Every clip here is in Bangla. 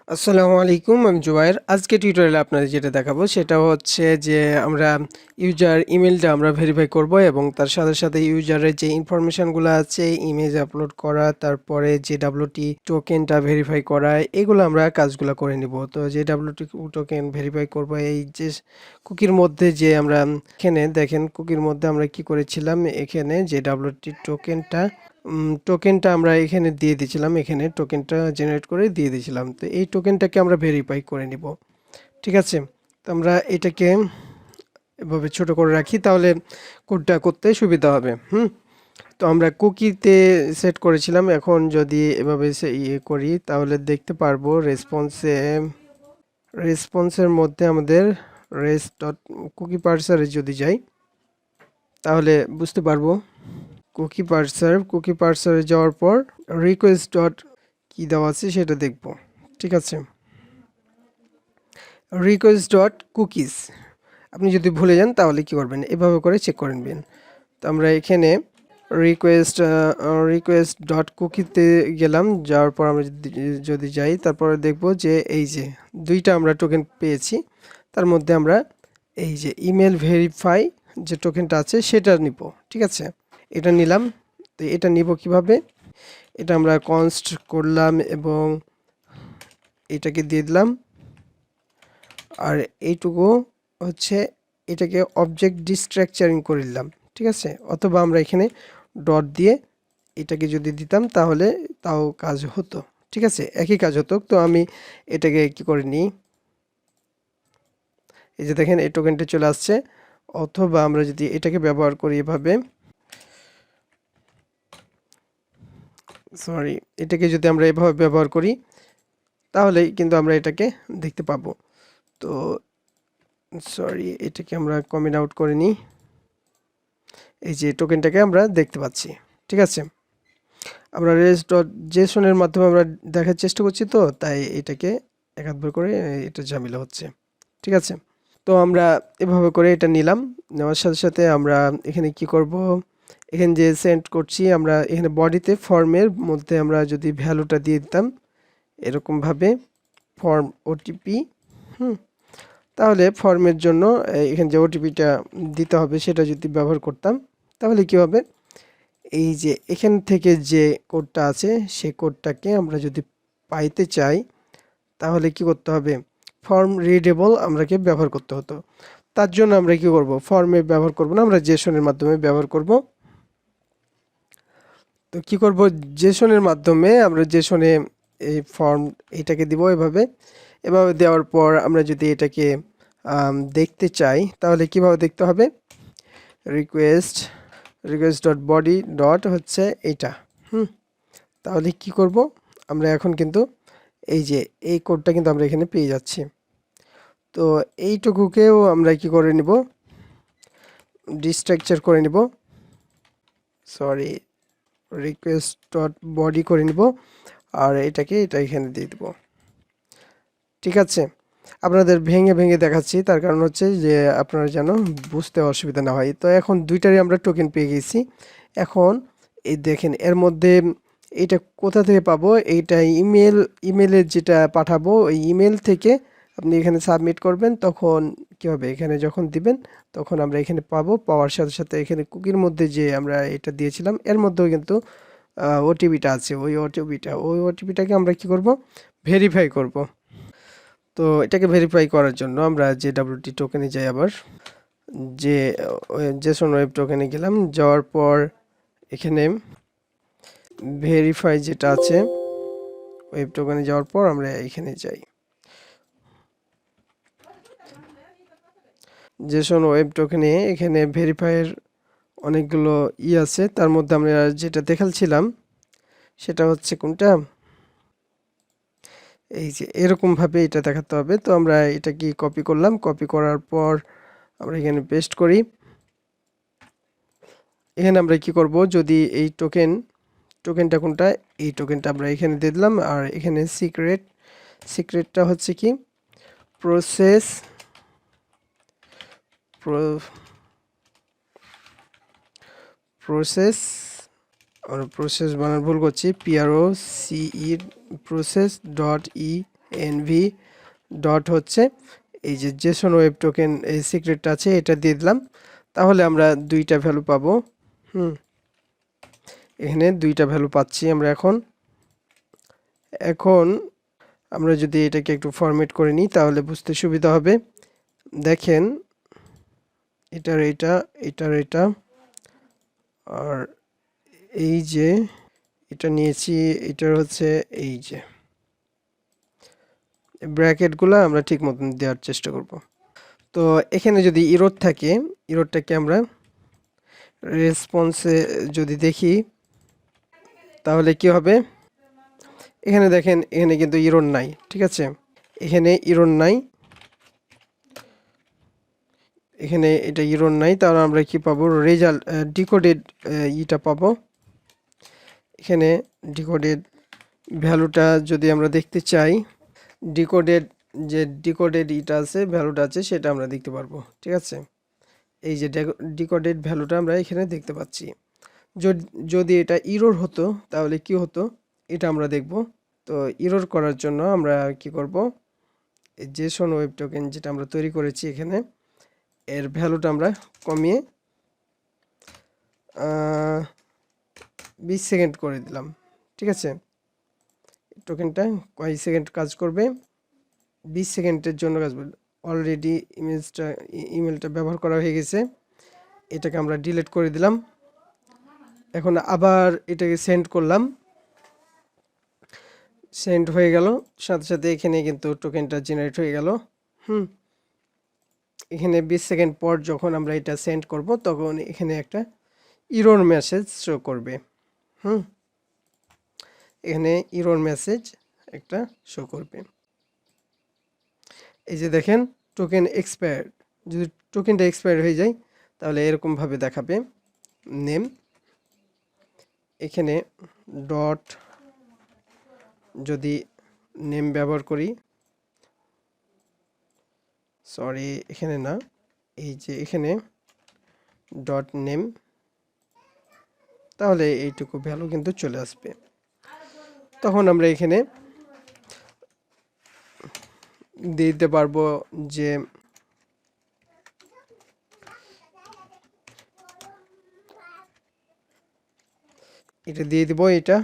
আসসালামু আলাইকুম, আমি জুবায়ের। আজকে টিউটোরিয়ালে আপনাদের যেটা দেখাবো সেটা হচ্ছে যে আমরা ইউজার ইমেলটা আমরা ভেরিফাই করব এবং তার সাথে সাথে ইউজারের যে ইনফরমেশনগুলো আছে, ইমেজ আপলোড করা, তারপরে যে ডাব্লিউটি টোকেনটা ভেরিফাই করা, এগুলো আমরা কাজগুলো করে নিব। তো যে ডাব্লিউটি টোকেন ভেরিফাই করব, এই যে কুকির মধ্যে যে আমরা এখানে দেখেন কুকির মধ্যে আমরা কি করেছিলাম, এখানে যে ডাব্লিউটি টোকেনটা আমরা এখানে দিয়ে দিয়েছিলাম, এখানে টোকেনটা জেনারেট করে দিয়ে দিয়েছিলাম। তো এই টোকেনটাকে আমরা ভেরিফাই করে নিব, ঠিক আছে। তো আমরা এটাকে এভাবে ছোট করে রাখি, তাহলে কোডটা করতে সুবিধা হবে। তো আমরা কুকিতে সেট করেছিলাম, এখন যদি এভাবে করি তাহলে দেখতে পারবো রেসপন্সের মধ্যে আমাদের রেস ডট কুকি পার্সারে যদি যাই তাহলে বুঝতে পারবো। কুকি পার্সারে যাওয়ার পর রিকোয়েস্ট ডট কি দেওয়া আছে সেটা দেখব, ঠিক আছে। রিকোয়েস্ট ডট কুকিজ, আপনি যদি ভুলে যান তাহলে কি করবেন, এভাবে করে চেক করে নেবেন। তো আমরা এখানে রিকোয়েস্ট ডট কুকিতে গেলাম, যাওয়ার পর আমরা যদি যাই তারপরে দেখব যে এই যে দুইটা আমরা টোকেন পেয়েছি, তার মধ্যে আমরা এই যে ইমেল ভেরিফাই যে টোকেনটা আছে সেটা নিব, ঠিক আছে। এটা নিলাম। তো এটা নিব কিভাবে, এটা আমরা কনস্ট করলাম এবং এটাকে দিয়ে দিলাম, আর এইটুকু হচ্ছে এটাকে অবজেক্ট ডিস্ট্রাকচারিং করে দিলাম, ঠিক আছে। অথবা আমরা এখানে ডট দিয়ে এটাকে যদি দিতাম তাহলে তাও কাজ হতো, ঠিক আছে, একই কাজ হতো। তো আমি এটাকে কি করে নিই, এই যে দেখেন এই টোকেনটা চলে আসছে। অথবা আমরা যদি এটাকে ব্যবহার করি এভাবে, এটাকে যদি আমরা এভাবে ব্যবহার করি তাহলে কিন্তু আমরা এটাকে দেখতে পাবো। তো এটাকে আমরা কমেন্ট আউট করে নিই, এই যে টোকেনটাকে আমরা দেখতে পাচ্ছি, ঠিক আছে। আমরা রেস ডট জেসনের মাধ্যমে আমরা দেখার চেষ্টা করছি, তো তাই এটাকে একাধবার করে এটা ঝামেলা হচ্ছে, ঠিক আছে। তো আমরা এভাবে করে এটা নিলাম, নেওয়ার সাথে সাথে আমরা এখানে কি করব, এখানে যে সেন্ড করছি আমরা এখানে বডিতে ফর্মের মধ্যে আমরা যদি ভ্যালুটা দিয়ে দিতাম এরকমভাবে ফর্ম ওটিপি, তাহলে ফর্মের জন্য এখানে যে ওটিপিটা দিতে হবে সেটা যদি ব্যবহার করতাম তাহলে কি হবে, এই যে এখান থেকে যে কোডটা আছে সেই কোডটাকে আমরা যদি পাইতে চাই তাহলে কি করতে হবে, ফর্ম রিডেবল আমরাকে ব্যবহার করতে হতো। তার জন্য আমরা কি করব, ফর্মে ব্যবহার করব না, আমরা জেসনের মাধ্যমে ব্যবহার করব। তো কি করব, জেসনের মাধ্যমে আমরা জেসনে এই ফর্ম এটাকে দিব, এভাবে দেওয়ার পর আমরা যদি এটাকে দেখতে চাই তাহলে কিভাবে দেখতে হবে, রিকোয়েস্ট ডট বডি ডট হচ্ছে এইটা। তাহলে কি করব, আমরা এখন কিন্তু এই যে এই কোডটা কিন্তু আমরা এখানে পেয়ে যাচ্ছি। তো এইটুকুকেও আমরা কি করে নিব, ডিস্ট্রাকচার করে নিব, রিকোয়েস্ট ডট বডি করে নিব, আর এটা এখানে দিয়ে দেব, ঠিক আছে। আপনাদের ভেঙে ভেঙে দেখাচ্ছি, তার কারণ হচ্ছে যে আপনারা যেন বুঝতে অসুবিধা না হয়। তো এখন দুইটারই আমরা টোকেন পেয়ে গেছি। এখন এই দেখেন এর মধ্যে এটা কোথা থেকে পাবো, এইটা ইমেলের যেটা পাঠাবো ওই ইমেল থেকে আপনি এখানে সাবমিট করবেন, তখন কি হবে, এখানে যখন দিবেন তখন আমরা এখানে পাবো। পাওয়ার সাথে সাথে এখানে কুকির মধ্যে যে আমরা এটা দিয়েছিলাম এর মধ্যেও কিন্তু ওটিপিটা আছে, ওই ওটিপিটাকে আমরা কি করব, ভেরিফাই করব। তো এটাকে ভেরিফাই করার জন্য আমরা যে ডাব্লিউটি টোকেনে যাই, আবার যে জেসন ওয়েব টোকেনে গেলাম, যাওয়ার পর এখানে ভেরিফাই যেটা আছে ওয়েব টোকেনে যাওয়ার পর আমরা এখানে যাই, জেসন ওয়েব টোকেনে এখানে ভেরিফাইয়ের অনেকগুলো আছে, তার মধ্যে আমরা যেটা দেখাচ্ছিলাম সেটা হচ্ছে কোনটা, এই যে এরকমভাবে এটা দেখাতে হবে। তো আমরা এটা কি কপি করলাম, কপি করার পর আমরা এখানে পেস্ট করি। এখানে আমরা কি করব, যদি এই টোকেনটা কোনটা, এই টোকেনটা আমরা এখানে দিয়ে দিলাম, আর এখানে সিক্রেটটা হচ্ছে কি প্রসেস প্রসেস বানান ভুল করছি, PROCE process dot env dot হচ্ছে এই যে জেসন ওয়েব টোকেন এই সিক্রেটটা আছে এটা দিয়ে দিলাম, তাহলে আমরা দুইটা ভ্যালু পাবো। এখানে দুইটা ভ্যালু পাচ্ছি আমরা। এখন আমরা যদি এটাকে একটু ফরম্যাট করে নিই তাহলে বুঝতে সুবিধা হবে। দেখেন এটার এটা আর এই যে এটা নিয়েছি, এটার হচ্ছে এই যে ব্র্যাকেটগুলো আমরা ঠিক মতন দেওয়ার চেষ্টা করব। তো এখানে যদি ইরর থাকে, ইররটাকে আমরা রেসপন্সে যদি দেখি তাহলে কি হবে, এখানে দেখেন এখানে কিন্তু ইরর নাই, ঠিক আছে, এখানে ইরর নাই, এখানে এটা ইরর নাই, তাহলে আমরা কি পাবো, রেজাল্ট ডিকোডেড ইটা পাবো। এখানে ডিকোডেড ভ্যালুটা যদি আমরা দেখতে চাই, ডিকোডেড ইটা আছে, ভ্যালুটা আছে, সেটা আমরা দেখতে পারবো, ঠিক আছে। এই যে ডিকোডেড ভ্যালুটা আমরা এখানে দেখতে পাচ্ছি। যদি এটা ইরর হতো তাহলে কি হতো এটা আমরা দেখব। তো ইরর করার জন্য আমরা কি করব, জেসন ওয়েব টোকেন যেটা আমরা তৈরি করেছি এখানে এর ভ্যালুটা আমরা কমিয়ে 20 সেকেন্ড করে দিলাম, ঠিক আছে। টোকেনটা কয় সেকেন্ড কাজ করবে, 20 সেকেন্ডের জন্য কাজ করবে। অলরেডি ইমেলটা ব্যবহার করা হয়ে গেছে, এটাকে আমরা ডিলিট করে দিলাম। এখন আবার এটাকে সেন্ড করলাম, সেন্ড হয়ে গেল, সাথে সাথে এখানে কিন্তু টোকেনটা জেনারেট হয়ে গেল। এখানে 20 সেকেন্ড পর যখন আমরা এটা সেন্ড করব তখন এখানে একটা ইরর মেসেজ শো করবে। এখানে ইরর মেসেজ একটা শো করবে। এই যে দেখেন টোকেন এক্সপায়ার্ড, যদি টোকেনটা এক্সপায়ার হয়ে যায় তাহলে এরকমভাবে দেখাবে নেম। এখানে ডট যদি নেম ব্যবহার করি, সরি এখানে না, এই যে এখানে ডট নেম, তাহলে এইটুকু ভ্যালু কিন্তু চলে আসবে। তখন আমরা এখানে দিতে পারবো যে এটা দিয়ে দিব, এটা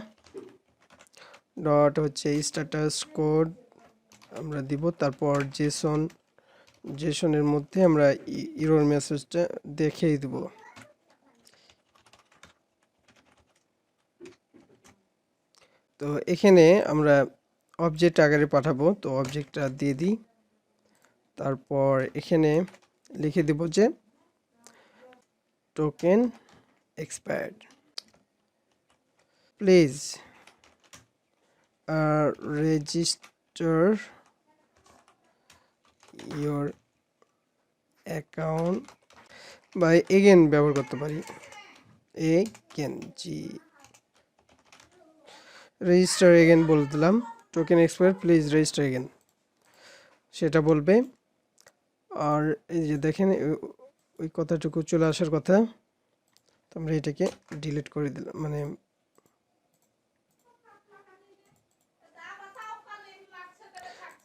ডট হচ্ছে স্ট্যাটাস কোড আমরা দিব, তারপর জেসনের মধ্যে আমরা ইরর মেসেজটা দেখিয়ে দিব। তো এখানে আমরা অবজেক্ট আকারে পাঠাবো, তো অবজেক্টটা দিয়ে দিই, তারপর এখানে লিখে দেব যে token expired, please register your account, বা এগেন ব্যবহার করতে পারি, এগেন রেজিস্টার এগেন বলে দিলাম, token expire please register again সেটা বলবে। আর এই যে দেখেন ওই কথাটুকু চলে আসার কথা, তো আমরা এটাকে ডিলিট করে দিলাম, মানে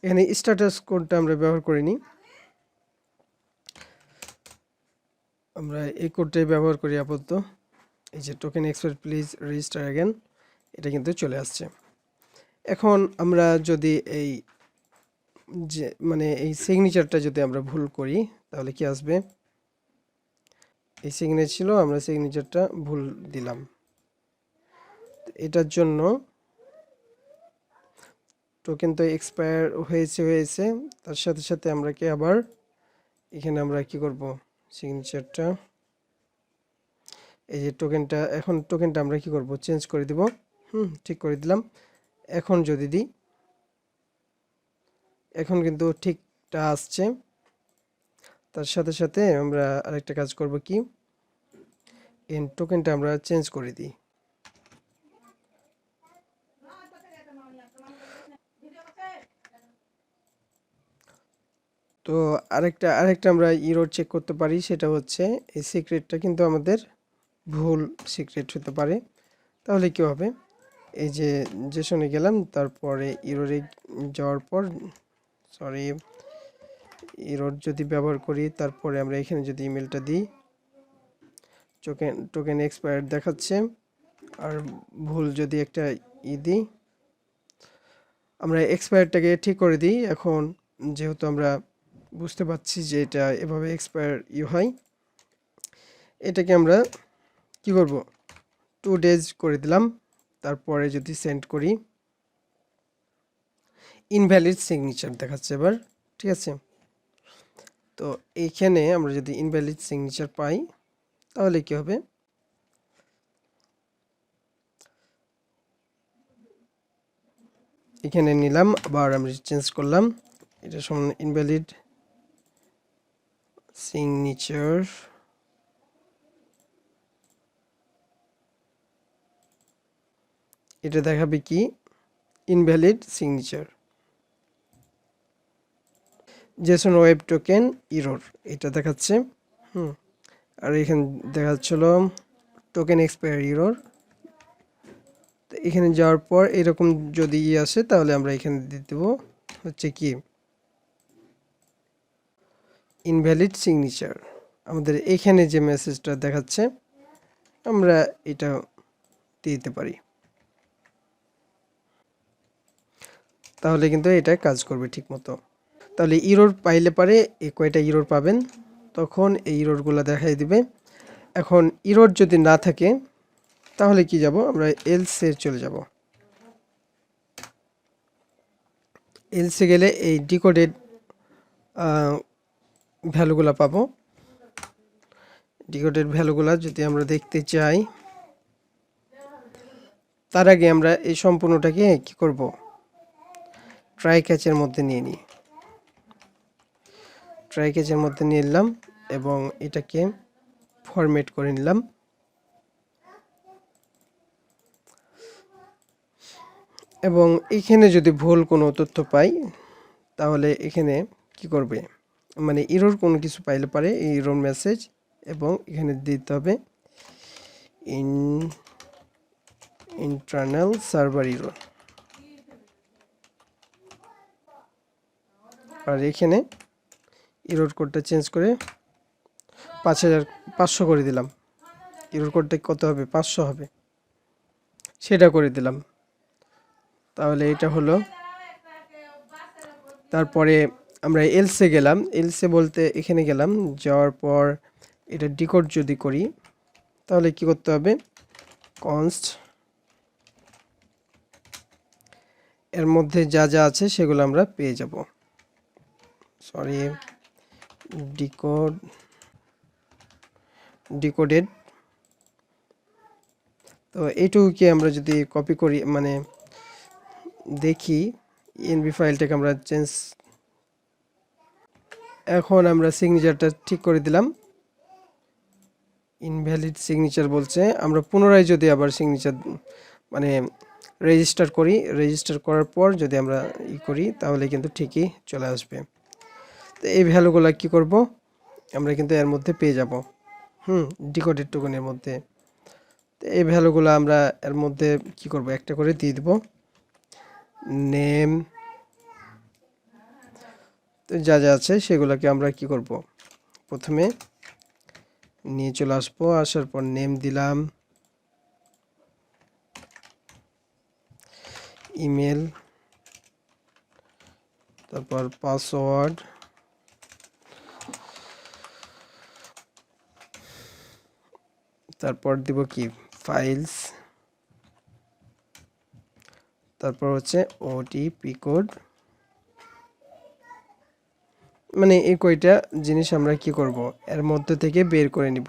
এখানে স্ট্যাটাস কোডটা আমরা ব্যবহার করিনি, আমরা এই কোডটাই ব্যবহার করি আপাতত। এই যে token expire please register again, এটা কিন্তু চলে আসছে। এখন আমরা যদি এই যে মানে এই সিগনেচারটা যদি আমরা ভুল করি তাহলে কি আসবে, এই সিগনেচার ছিল, আমরা সিগনেচারটা ভুল দিলাম, এটার জন্য টোকেন তো এক্সপায়ার হয়েছে, তার সাথে সাথে আমরা কি আবার এখানে আমরা কি করব, সিগনেচারটা এই যে এখন টোকেনটা আমরা কি করব, চেঞ্জ করে দিব। ঠিক করে দিলাম। এখন যদি দিই, এখন কিন্তু ঠিকটা আসছে। তার সাথে সাথে আমরা আরেকটা কাজ করব, কি টোকেনটা আমরা চেঞ্জ করে দিই। তো আরেকটা আমরা ইরর চেক করতে পারি, সেটা হচ্ছে এই সিক্রেটটা কিন্তু আমাদের ভুল সিক্রেট হতে পারে। তাহলে কি হবে, এই যে জেসনে গেলাম, তারপরে ইরোরে যাওয়ার পর সরি ইরোর যদি ব্যবহার করি, তারপরে আমরা এখানে যদি ইমেলটা দিই, টোকেন এক্সপায়ার্ড দেখাচ্ছে। আর ভুল যদি একটা দিই, আমরা এক্সপায়ারটাকে ঠিক করে দিই। এখন যেহেতু আমরা বুঝতে পারছি যে এটা এভাবে এক্সপায়ার হয়, এটাকে আমরা কি করব, 2 days করে দিলাম। তারপরে যদি সেন্ড করি, ইনভ্যালিড সিগনেচার দেখাচ্ছে এবার। ঠিক আছে, তো এইখানে আমরা যদি ইনভ্যালিড সিগনেচার পাই, তাহলে কি হবে, এখানে নিলাম, আবার আমরা চেঞ্জ করলাম, এটা সমান ইনভ্যালিড সিগনেচার। এটা দেখাবে কি, invalid signature Jason web token error, এটা দেখাচ্ছে। আর এখানে দেখাচ্ছিল টোকেন এক্সপায়ার ইরর। এখানে যাওয়ার পর এরকম যদি আসে, তাহলে আমরা এখানে দিয়ে দেবো হচ্ছে কি, ইনভ্যালিড সিগনেচার। আমাদের এখানে যে মেসেজটা দেখাচ্ছে, আমরা এটা দিয়ে দিতে পারি, তাহলে কিন্তু এটা কাজ করবে ঠিক মতো। তাহলে ইরর পাইলে পারে এই কয়টা ইরর পাবেন, তখন এই ইররগুলো দেখাই দিবে। এখন ইরর যদি না থাকে, তাহলে কি যাব, আমরা এলসে চলে যাব। এলসে গেলে এই ডিকোডেড ভ্যালুগুলো পাবো। ডিকোডেড ভ্যালুগুলো যদি আমরা দেখতে চাই, তার আগে আমরা এই সম্পূর্ণটাকে কি করব, ট্রাই ক্যাচের মধ্যে নিয়ে নিই। ট্রাই ক্যাচের মধ্যে নিয়ে নিলাম এবং এটাকে ফরম্যাট করে নিলাম। এবং এখানে যদি ভুল কোনো তথ্য পাই, তাহলে এখানে কি করবে, মানে ইরর কোনো কিছু পাইলে পারে এই ইরর মেসেজ, এবং এখানে দিতে হবে ইন্টারনাল সার্ভার ইরর। আর এখানে ইরর কোডটা চেঞ্জ করে 5500 করে দিলাম। ইরর কোডটা কত হবে, 500 হবে, সেটা করে দিলাম। তাহলে এটা হলো। তারপরে আমরা এলসে গেলাম, এলসে বলতে এখানে গেলাম, যাওয়ার পর এটা ডিকোড যদি করি, তাহলে কি করতে হবে, কনস্ট এর মধ্যে যা যা আছে সেগুলো আমরা পেয়ে যাব। Sorry, decoded. তো এইটুকুকে আমরা যদি কপি করি, মানে দেখি, এনভি ফাইলটাকে আমরা চেঞ্জ, এখন আমরা সিগনেচারটা ঠিক করে দিলাম। ইনভ্যালিড সিগনেচার বলছে, আমরা পুনরায় যদি আবার সিগনেচার মানে রেজিস্টার করি, রেজিস্টার করার পর যদি আমরা করি, তাহলে কিন্তু ঠিকই চলে আসবে। তো এই ভ্যালুগুলো কি করব, আমরা কিন্তু এর মধ্যে পেয়ে যাব, ডিকোডেড টোকেনের মধ্যে। তো এই ভ্যালুগুলো আমরা এর মধ্যে কি করব, একটা করে দিয়ে দেব, নেম, তো যা যা আছে সেগুলোকে আমরা কি করব, প্রথমে নিয়ে চলে আসবো, আসার পর নেম দিলাম, ইমেল, তারপর পাসওয়ার্ড, তারপর দিব কি, ফাইলস, তারপর হচ্ছে ওটিপি কোড। মানে এই কয়টা জিনিস আমরা কি করব, এর মধ্যে থেকে বের করে নিব।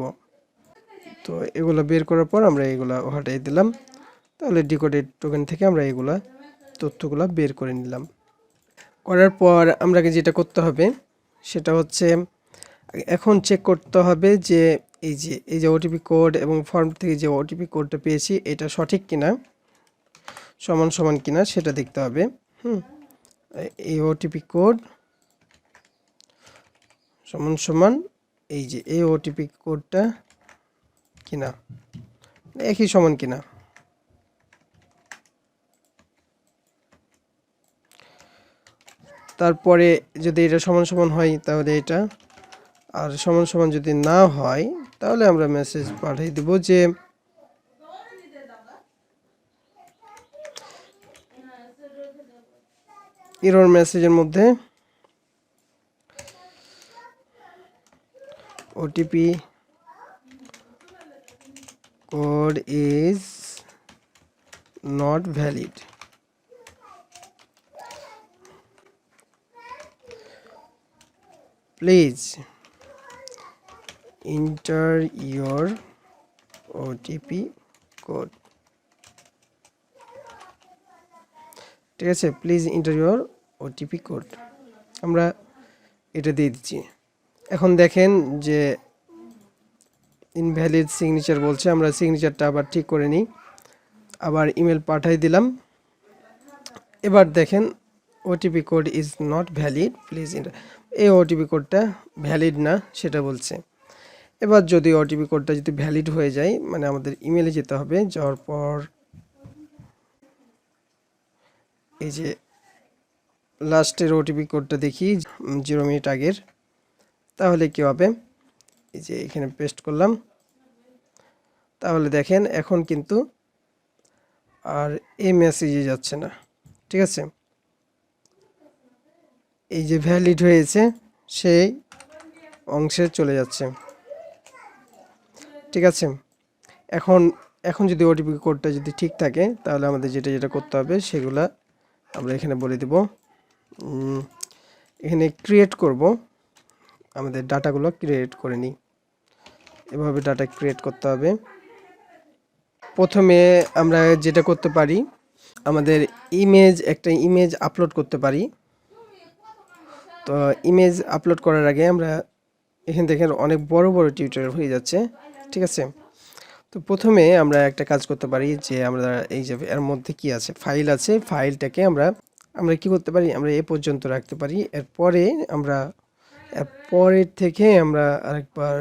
তো এগুলো বের করার পর আমরা এগুলা হটাই দিলাম। তাহলে ডিকোডেড টোকেন থেকে আমরা এগুলা তথ্যগুলো বের করে নিলাম। করার পর আমাকে যেটা করতে হবে, সেটা হচ্ছে এখন চেক করতে হবে যে এই যে ওটিপি কোড এবং ফর্ম থেকে যে ওটিপি কোডটা পেয়েছি, এটা সঠিক কিনা, সমান সমান কিনা, সেটা দেখতে হবে। এই ওটিপি কোড সমান সমান এই ওটিপি কোডটা কিনা, একই সমান কিনা। তারপরে যদি এটা সমান সমান হয় তাহলে এটা, আর সমান সমান যদি না হয় তাহলে আমরা মেসেজ পাঠিয়ে দেব যে এরর মেসেজের মধ্যে OTP code is not valid. Please enter your OTP code. ঠিক আছে, please enter your OTP code, আমরা এটা দিয়ে দিচ্ছি। এখন দেখেন যে ইনভ্যালিড সিগনেচার বলছে, আমরা সিগনেচারটা আবার ঠিক করে নিই, আবার ইমেল পাঠিয়ে দিলাম। এবার দেখেন OTP code is not valid, please enter. এই ওটিপি কোডটা ভ্যালিড না সেটা বলছে। এবার যদি ওটিপি কোডটা যদি ভ্যালিড হয়ে যায়, মানে আমাদের ইমেলে যেতে হবে, যাওয়ার পর এই যে লাস্টের ওটিপি কোডটা দেখি 0 মিনিট আগের, তাহলে কি হবে, এই যে এখানে পেস্ট করলাম। তাহলে দেখেন এখন কিন্তু আর এই মেসেজে যাচ্ছে না। ঠিক আছে, এই যে ভ্যালিড হয়েছে সেই অংশে চলে যাচ্ছে। ঠিক আছে, এখন এখন যদি ওটিপি কোডটা যদি ঠিক থাকে তাহলে আমাদের যেটা যেটা করতে হবে সেগুলা আমরা এখানে বলে দেব। এখানে ক্রিয়েট করব, আমাদের ডাটাগুলো ক্রিয়েট করে নিই। এভাবে ডাটা ক্রিয়েট করতে হবে। প্রথমে আমরা যেটা করতে পারি, আমাদের একটা ইমেজ আপলোড করতে পারি। তো ইমেজ আপলোড করার আগে আমরা এখানে দেখেন অনেক বড় বড় টিউটোরিয়াল হয়ে যাচ্ছে। ঠিক আছে, তো প্রথমে আমরা একটা কাজ করতে পারি যে আমরা এই যে এর মধ্যে কি আছে, ফাইল আছে, ফাইলটাকে আমরা কি করতে পারি, আমরা এ পর্যন্ত রাখতে পারি। এরপরে আমরা পরের থেকে আমরা আরেকবার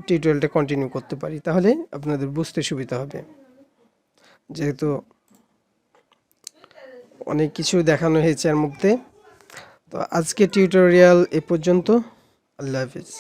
টিউটোরিয়ালটা কন্টিনিউ করতে পারি, তাহলে আপনাদের বুঝতে সুবিধা হবে। যেহেতু অনেক কিছু দেখানো হয়েছে এর মধ্যে। তো আজকে টিউটোরিয়াল এ পর্যন্ত। আল্লাহ হাফিজ।